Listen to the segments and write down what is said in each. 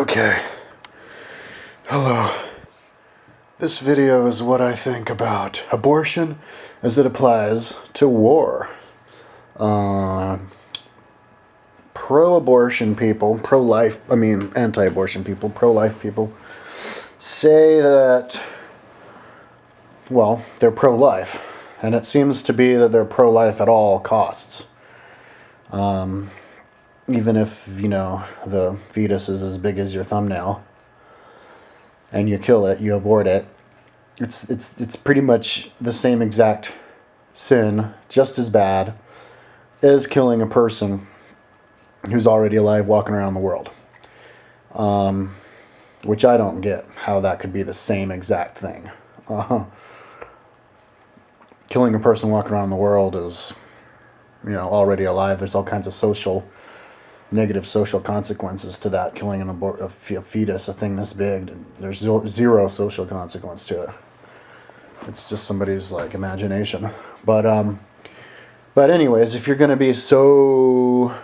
Okay, hello. This video is what I think about abortion as it applies to war. Pro-abortion people, anti-abortion people, pro-life people say that, well, they're pro-life, and it seems to be that they're pro-life at all costs. Even if, the fetus is as big as your thumbnail, and you kill it, you abort it, it's pretty much the same exact sin, just as bad as killing a person who's already alive walking around the world. Which I don't get how that could be the same exact thing. Killing a person walking around the world is, already alive. There's all kinds of negative social consequences to that. Killing a fetus, a thing this big, there's zero social consequence to it. It's just somebody's imagination. But anyways, if you're going to be so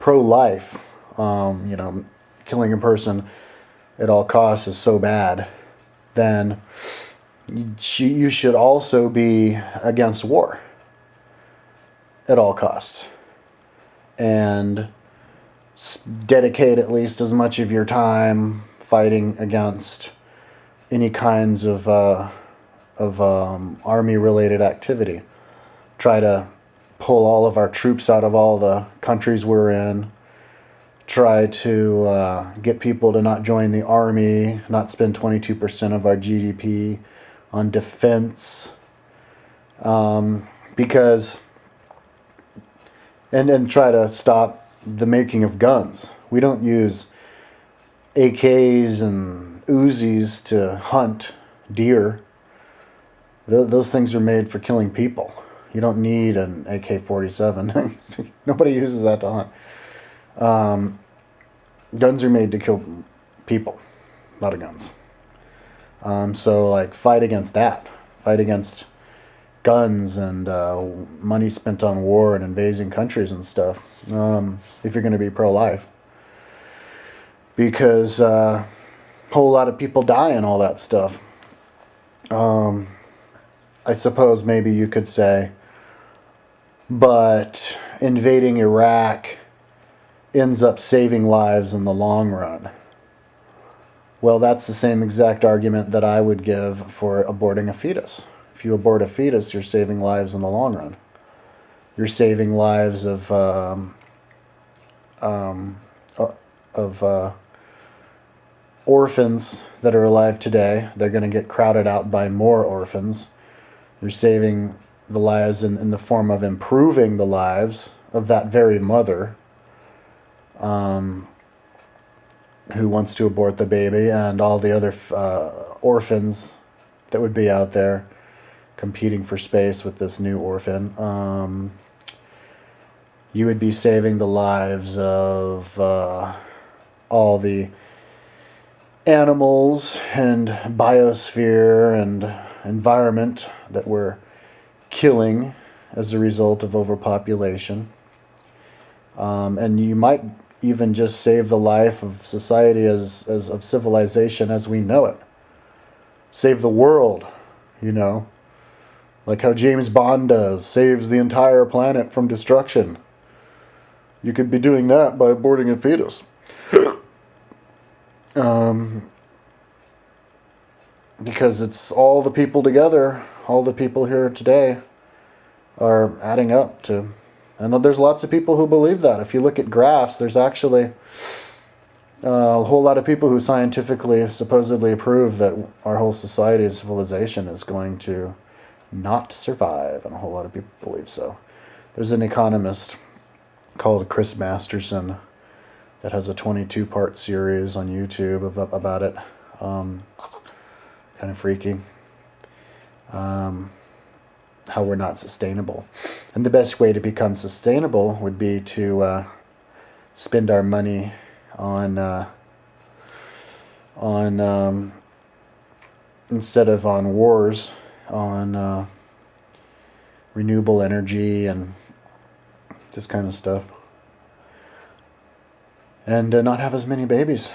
pro-life, killing a person at all costs is so bad, then you should also be against war at all costs, and dedicate at least as much of your time fighting against any kinds of army-related activity. Try to pull all of our troops out of all the countries we're in. Try to get people to not join the army, not spend 22% of our GDP on defense, because, and try to stop the making of guns. We don't use AKs and Uzis to hunt deer. Those things are made for killing people. You don't need an AK-47. Nobody uses that to hunt. Guns are made to kill people, not guns. So fight against that. Fight against guns and money spent on war and invading countries and stuff, if you're going to be pro-life. Because a whole lot of people die and all that stuff. I suppose maybe you could say, but invading Iraq ends up saving lives in the long run. Well, that's the same exact argument that I would give for aborting a fetus. If you abort a fetus, you're saving lives in the long run. You're saving lives of orphans that are alive today. They're going to get crowded out by more orphans. You're saving the lives in the form of improving the lives of that very mother who wants to abort the baby, and all the other orphans that would be out there competing for space with this new orphan. You would be saving the lives of all the animals and biosphere and environment that we're killing as a result of overpopulation. And you might even just save the life of society as of civilization as we know it. Save the world, like how James Bond does, saves the entire planet from destruction. You could be doing that by aborting a fetus. Because it's all the people together, all the people here today are adding up to, and there's lots of people who believe that. If you look at graphs, there's actually a whole lot of people who scientifically supposedly prove that our whole society and civilization is going to not survive, and a whole lot of people believe so. There's an economist called Chris Masterson that has a 22-part series on YouTube about it. Kind of freaky. How we're not sustainable. And the best way to become sustainable would be to spend our money on instead of on wars, on renewable energy and this kind of stuff. and not have as many babies.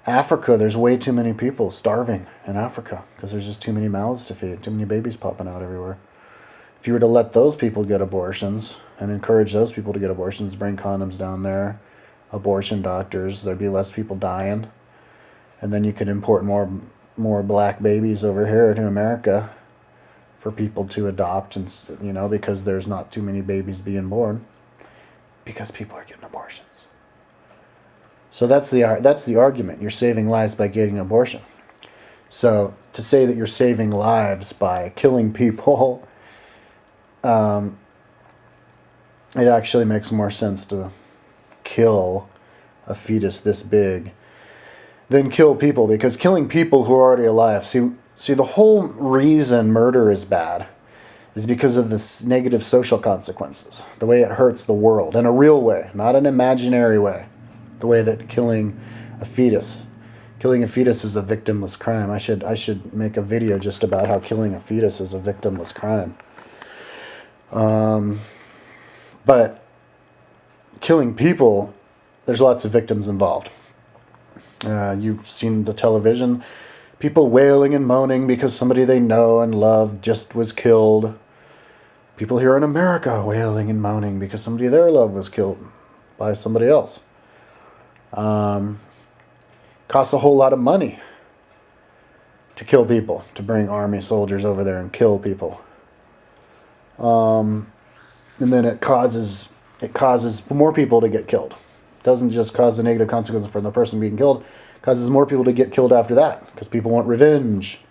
Africa, there's way too many people starving in Africa because there's just too many mouths to feed, too many babies popping out everywhere. If you were to let those people get abortions and encourage those people to get abortions, bring condoms down there, abortion doctors, there'd be less people dying. And then you could import more black babies over here to America for people to adopt, and because there's not too many babies being born because people are getting abortions. So that's the argument. You're saving lives by getting an abortion. So to say that you're saving lives by killing people, it actually makes more sense to kill a fetus this big than kill people, because killing people who are already alive. See, the whole reason murder is bad is because of the negative social consequences, the way it hurts the world in a real way, not an imaginary way. The way that killing a fetus is a victimless crime. I should make a video just about how killing a fetus is a victimless crime. But killing people, there's lots of victims involved. You've seen the television, people wailing and moaning because somebody they know and love just was killed. People here in America wailing and moaning because somebody they love was killed by somebody else. Costs a whole lot of money to kill people, to bring army soldiers over there and kill people. And then it causes more people to get killed. It doesn't just cause the negative consequences for the person being killed, it causes more people to get killed after that because people want revenge.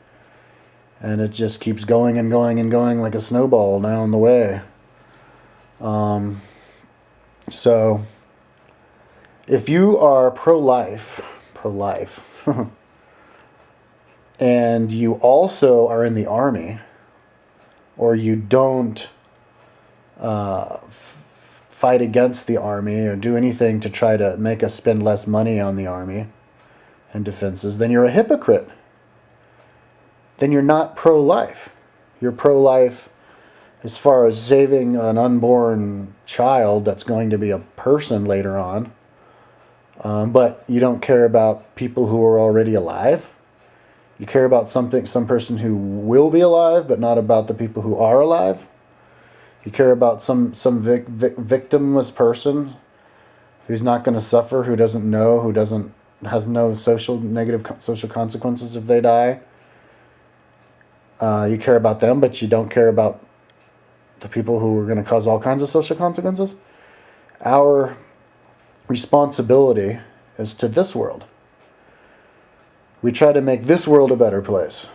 And it just keeps going and going and going like a snowball down the way. So if you are pro-life, and you also are in the army, or you don't fight against the army or do anything to try to make us spend less money on the army and defenses, then you're a hypocrite. Then you're not pro-life. You're pro-life as far as saving an unborn child that's going to be a person later on. But you don't care about people who are already alive. You care about some person who will be alive, but not about the people who are alive. You care about some victimless person who's not going to suffer, who doesn't know, has no negative social consequences if they die. You care about them, but you don't care about the people who are going to cause all kinds of social consequences. Our responsibility is to this world. We try to make this world a better place.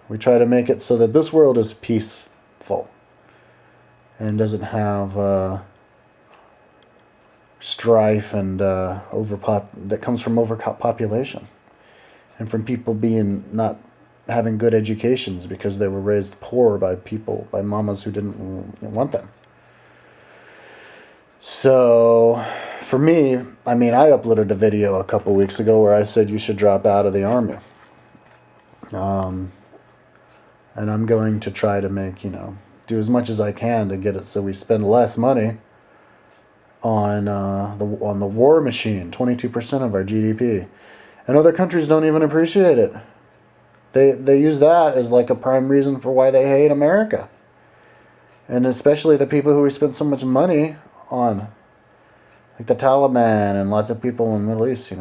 We try to make it so that this world is peaceful and doesn't have strife and that comes from overpopulation and from people not having good educations because they were raised poor by mamas who didn't want them. So for me, I uploaded a video a couple weeks ago where I said you should drop out of the army. And I'm going to try to do as much as I can to get it so we spend less money on the war machine, 22% of our GDP. And other countries don't even appreciate it. They use that as like a prime reason for why they hate America. And especially the people who we spend so much money on, like the Taliban and lots of people in the Middle East,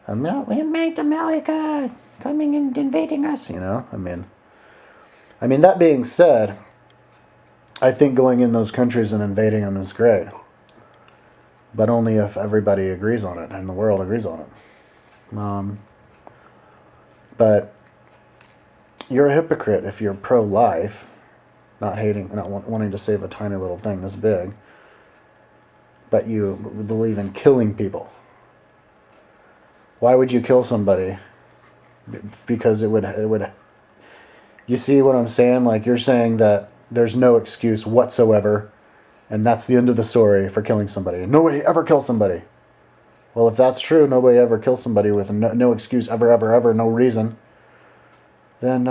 we made America coming and invading us, that being said, I think going in those countries and invading them is great. But only if everybody agrees on it and the world agrees on it. But you're a hypocrite if you're pro-life, not wanting to save a tiny little thing this big, but you believe in killing people. Why would you kill somebody? Because it would. You see what I'm saying? Like, you're saying that there's no excuse whatsoever, and that's the end of the story for killing somebody. Nobody ever kills somebody. Well, if that's true, nobody ever kills somebody with no excuse ever, no reason, then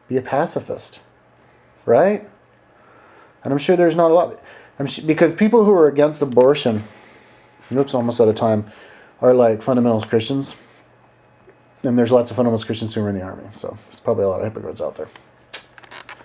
be a pacifist, right? And I'm sure there's not a lot, because people who are against abortion Oops, almost out of time, are like fundamentalist Christians. And there's lots of fundamentalist Christians who are in the army. So there's probably a lot of hypocrites out there.